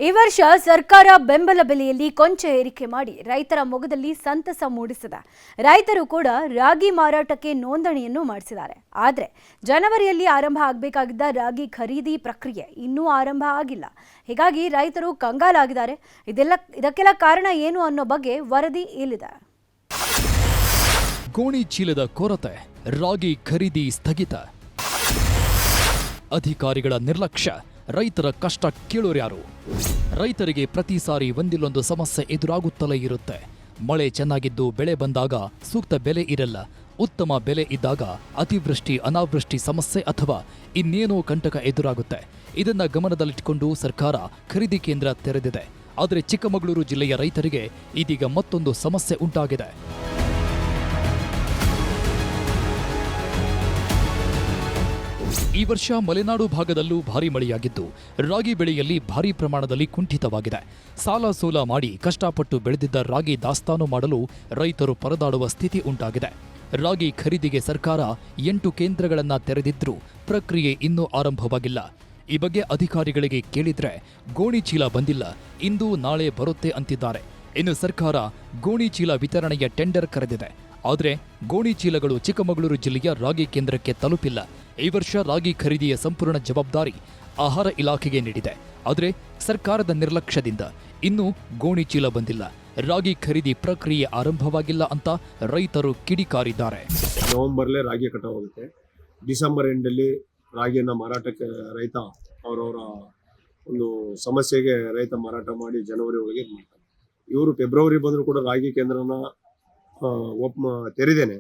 ಈ ವರ್ಷ ಸರ್ಕಾರ ಬೆಂಬಲ ಬೆಲೆಯಲ್ಲಿ ಕೊಂಚ ಏರಿಕೆ ಮಾಡಿ ರೈತರ ಮೊಗದಲ್ಲಿ ಸಂತಸ ಮೂಡಿಸಿದೆ. ರೈತರು ಕೂಡ ರಾಗಿ ಮಾರಾಟಕ್ಕೆ ನೋಂದಣಿಯನ್ನು ಮಾಡಿಸಿದ್ದಾರೆ. ಆದರೆ ಜನವರಿಯಲ್ಲಿ ಆರಂಭ ಆಗಬೇಕಾಗಿದ್ದ ರಾಗಿ ಖರೀದಿ ಪ್ರಕ್ರಿಯೆ ಇನ್ನೂ ಆರಂಭ ಆಗಿಲ್ಲ. ಹೀಗಾಗಿ ರೈತರು ಕಂಗಾಲಾಗಿದ್ದಾರೆ. ಇದಕ್ಕೆಲ್ಲ ಕಾರಣ ಏನು ಅನ್ನೋ ಬಗ್ಗೆ ವರದಿ ಇಲ್ಲಿದೆ. ಗೋಣಿ ಚೀಲದ ಕೊರತೆ, ರಾಗಿ ಖರೀದಿ ಸ್ಥಗಿತ, ಅಧಿಕಾರಿಗಳ ನಿರ್ಲಕ್ಷ್ಯ, ರೈತರ ಕಷ್ಟ ಕೇಳೋರ್ಯಾರು? ರೈತರಿಗೆ ಪ್ರತಿ ಸಾರಿ ಒಂದಿಲ್ಲೊಂದು ಸಮಸ್ಯೆ ಎದುರಾಗುತ್ತಲೇ ಇರುತ್ತೆ. ಮಳೆ ಚೆನ್ನಾಗಿದ್ದು ಬೆಳೆ ಬಂದಾಗ ಸೂಕ್ತ ಬೆಲೆ ಇರಲ್ಲ. ಉತ್ತಮ ಬೆಲೆ ಇದ್ದಾಗ ಅತಿವೃಷ್ಟಿ ಅನಾವೃಷ್ಟಿ ಸಮಸ್ಯೆ ಅಥವಾ ಇನ್ನೇನೋ ಕಂಟಕ ಎದುರಾಗುತ್ತೆ. ಇದನ್ನ ಗಮನದಲ್ಲಿಟ್ಟುಕೊಂಡು ಸರ್ಕಾರ ಖರೀದಿ ಕೇಂದ್ರ ತೆರೆದಿದೆ. ಆದರೆ ಚಿಕ್ಕಮಗಳೂರು ಜಿಲ್ಲೆಯ ರೈತರಿಗೆ ಇದೀಗ ಮತ್ತೊಂದು ಸಮಸ್ಯೆ ಉಂಟಾಗಿದೆ. ಈ ವರ್ಷ ಮಲೆನಾಡು ಭಾಗದಲ್ಲೂ ಭಾರೀ ಮಳೆಯಾಗಿದ್ದು ರಾಗಿ ಬೆಳೆಯಲ್ಲಿ ಭಾರೀ ಪ್ರಮಾಣದಲ್ಲಿ ಕುಂಠಿತವಾಗಿದೆ. ಸಾಲ ಸೋಲ ಮಾಡಿ ಕಷ್ಟಪಟ್ಟು ಬೆಳೆದಿದ್ದ ರಾಗಿ ದಾಸ್ತಾನು ಮಾಡಲು ರೈತರು ಪರದಾಡುವ ಸ್ಥಿತಿ ಉಂಟಾಗಿದೆ. ರಾಗಿ ಖರೀದಿಗೆ ಸರ್ಕಾರ 8 ಕೇಂದ್ರಗಳನ್ನು ತೆರೆದಿದ್ರೂ ಪ್ರಕ್ರಿಯೆ ಇನ್ನೂ ಆರಂಭವಾಗಿಲ್ಲ. ಈ ಬಗ್ಗೆ ಅಧಿಕಾರಿಗಳಿಗೆ ಕೇಳಿದ್ರೆ ಗೋಣಿ ಚೀಲ ಬಂದಿಲ್ಲ, ಇಂದು ನಾಳೆ ಬರುತ್ತೆ ಅಂತಿದ್ದಾರೆ. ಇನ್ನು ಸರ್ಕಾರ ಗೋಣಿ ಚೀಲ ವಿತರಣೆಯ ಟೆಂಡರ್ ಕರೆದಿದೆ. ಆದರೆ ಗೋಣಿ ಚೀಲಗಳು ಚಿಕ್ಕಮಗಳೂರು ಜಿಲ್ಲೆಯ ರಾಗಿ ಕೇಂದ್ರಕ್ಕೆ ತಲುಪಿಲ್ಲ. ಈ ವರ್ಷ ರಾಗಿ ಖರೀದಿಯ ಸಂಪೂರ್ಣ ಜವಾಬ್ದಾರಿ ಆಹಾರ ಇಲಾಖೆಗೆ ನೀಡಿದೆ. ಆದರೆ ಸರ್ಕಾರದ ನಿರ್ಲಕ್ಷ್ಯದಿಂದ ಇನ್ನೂ ಗೋಣಿ ಚೀಲ ಬಂದಿಲ್ಲ, ರಾಗಿ ಖರೀದಿ ಪ್ರಕ್ರಿಯೆ ಆರಂಭವಾಗಿಲ್ಲ ಅಂತ ರೈತರು ಕಿಡಿಕಾರಿದ್ದಾರೆ. ನವೆಂಬರ್ಲೇ ರಾಗಿ ಕಟಾವು ಹೋಗುತ್ತೆ. ಡಿಸೆಂಬರ್ ಎಂಡಲ್ಲಿ ರಾಗಿಯನ್ನು ಮಾರಾಟಕ್ಕೆ ರೈತ ಅವರವರ ಒಂದು ಸಮಸ್ಯೆಗೆ ರೈತ ಮಾರಾಟ ಮಾಡಿ ಜನವರಿ ಒಳಗೆ ಮಾಡ್ತಾರೆ. ಇವರು ಫೆಬ್ರವರಿ ಬಂದರೂ ಕೂಡ ರಾಗಿ ಕೇಂದ್ರನ ತೆರೆದೇನೆ.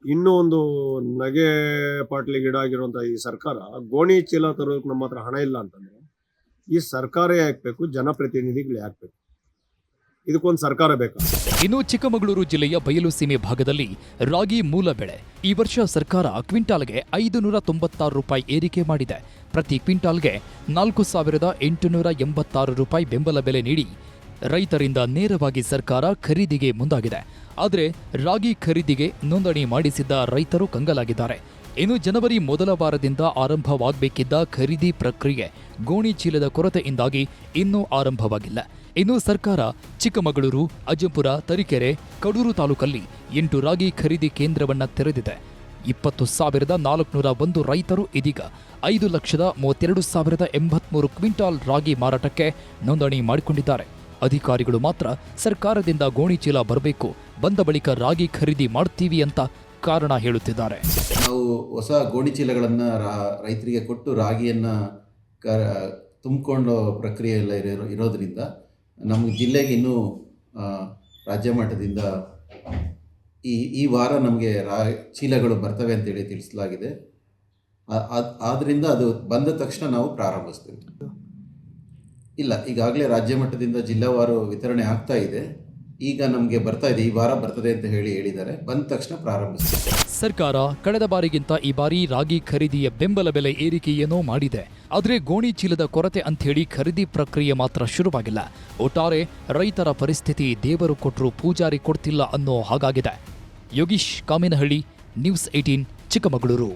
ಇನ್ನೂ ಒಂದು ನಗೆ ಪಾಟ್ಲಿಗೀಡಾಗಿರುವಂಥ ಈ ಸರ್ಕಾರ ಗೋಣಿ ಚೀಲ ತರೋದಕ್ಕೆ ನಮ್ಮ ಹತ್ರ ಹಣ ಇಲ್ಲ ಅಂತಂದರೆ ಈ ಸರ್ಕಾರ ಯಾಕಬೇಕು, ಜನಪ್ರತಿನಿಧಿಗಳು ಯಾಕಬೇಕು? ಇದಕ್ಕೊಂದು ಸರ್ಕಾರ ಬೇಕು. ಇನ್ನು ಚಿಕ್ಕಮಗಳೂರು ಜಿಲ್ಲೆಯ ಬಯಲು ಸೀಮೆ ಭಾಗದಲ್ಲಿ ರಾಗಿ ಮೂಲ ಬೆಳೆ ಈ ವರ್ಷ ಸರ್ಕಾರ ಕ್ವಿಂಟಾಲ್ಗೆ 596 ರೂಪಾಯಿ ಏರಿಕೆ ಮಾಡಿದೆ. ಪ್ರತಿ ಕ್ವಿಂಟಾಲ್ಗೆ 4886 ರೂಪಾಯಿ ಬೆಂಬಲ ಬೆಲೆ ನೀಡಿ ರೈತರಿಂದ ನೇರವಾಗಿ ಸರ್ಕಾರ ಖರೀದಿಗೆ ಮುಂದಾಗಿದೆ. ಆದರೆ ರಾಗಿ ಖರೀದಿಗೆ ನೋಂದಣಿ ಮಾಡಿಸಿದ್ದ ರೈತರು ಕಂಗಾಲಾಗಿದ್ದಾರೆ. ಇನ್ನು ಜನವರಿ ಮೊದಲ ವಾರದಿಂದ ಆರಂಭವಾಗಬೇಕಿದ್ದ ಖರೀದಿ ಪ್ರಕ್ರಿಯೆ ಗೋಣಿ ಚೀಲದ ಕೊರತೆಯಿಂದಾಗಿ ಇನ್ನೂ ಆರಂಭವಾಗಿಲ್ಲ. ಇನ್ನು ಸರ್ಕಾರ ಚಿಕ್ಕಮಗಳೂರು, ಅಜ್ಜಂಪುರ, ತರೀಕೆರೆ, ಕಡೂರು ತಾಲೂಕಲ್ಲಿ 8 ರಾಗಿ ಖರೀದಿ ಕೇಂದ್ರವನ್ನು ತೆರೆದಿದೆ. 20,401 ರೈತರು ಇದೀಗ 5,32,083 ಕ್ವಿಂಟಾಲ್ ರಾಗಿ ಮಾರಾಟಕ್ಕೆ ನೋಂದಣಿ ಮಾಡಿಕೊಂಡಿದ್ದಾರೆ. ಅಧಿಕಾರಿಗಳು ಮಾತ್ರ ಸರ್ಕಾರದಿಂದ ಗೋಣಿ ಚೀಲ ಬರಬೇಕು, ಬಂದ ಬಳಿಕ ರಾಗಿ ಖರೀದಿ ಮಾಡ್ತೀವಿ ಅಂತ ಕಾರಣ ಹೇಳುತ್ತಿದ್ದಾರೆ. ನಾವು ಹೊಸ ಗೋಣಿ ಚೀಲಗಳನ್ನು ರೈತರಿಗೆ ಕೊಟ್ಟು ರಾಗಿಯನ್ನು ತುಂಬಿಕೊಳ್ಳೋ ಪ್ರಕ್ರಿಯೆ ಎಲ್ಲ ಇರೋದ್ರಿಂದ ನಮ್ಮ ಜಿಲ್ಲೆಗೆ ಇನ್ನೂ ರಾಜ್ಯ ಮಟ್ಟದಿಂದ ಈ ವಾರ ನಮಗೆ ಚೀಲಗಳು ಬರ್ತವೆ ಅಂತೇಳಿ ತಿಳಿಸಲಾಗಿದೆ. ಆದ್ದರಿಂದ ಅದು ಬಂದ ತಕ್ಷಣ ನಾವು ಪ್ರಾರಂಭಿಸ್ತೀವಿ. ಇಲ್ಲ, ಈಗಾಗಲೇ ರಾಜ್ಯ ಮಟ್ಟದಿಂದ ಜಿಲ್ಲಾವಾರು ವಿತರಣೆ ಆಗ್ತಾ ಇದೆ. ಈಗ ನಮಗೆ ಬರ್ತಾ ಇದೆ, ಈ ವಾರ ಬರ್ತದೆ ಅಂತ ಹೇಳಿದ್ದಾರೆ. ಬಂದ ತಕ್ಷಣ ಪ್ರಾರಂಭಿಸ್ತೀವಿ. ಸರ್ಕಾರ ಕಳೆದ ಬಾರಿಗಿಂತ ಈ ಬಾರಿ ರಾಗಿ ಖರೀದಿಯ ಬೆಂಬಲ ಬೆಲೆ ಏರಿಕೆಯೇನೋ ಮಾಡಿದೆ. ಆದರೆ ಗೋಣಿ ಚೀಲದ ಕೊರತೆ ಅಂಥೇಳಿ ಖರೀದಿ ಪ್ರಕ್ರಿಯೆ ಮಾತ್ರ ಶುರುವಾಗಿಲ್ಲ. ಒಟ್ಟಾರೆ ರೈತರ ಪರಿಸ್ಥಿತಿ ದೇವರು ಕೊಟ್ಟರೂ ಪೂಜಾರಿ ಕೊಡ್ತಿಲ್ಲ ಅನ್ನೋ ಹಾಗಾಗಿದೆ. ಯೋಗೀಶ್ ಕಾಮೇನಹಳ್ಳಿ, ನ್ಯೂಸ್ 18, ಚಿಕ್ಕಮಗಳೂರು.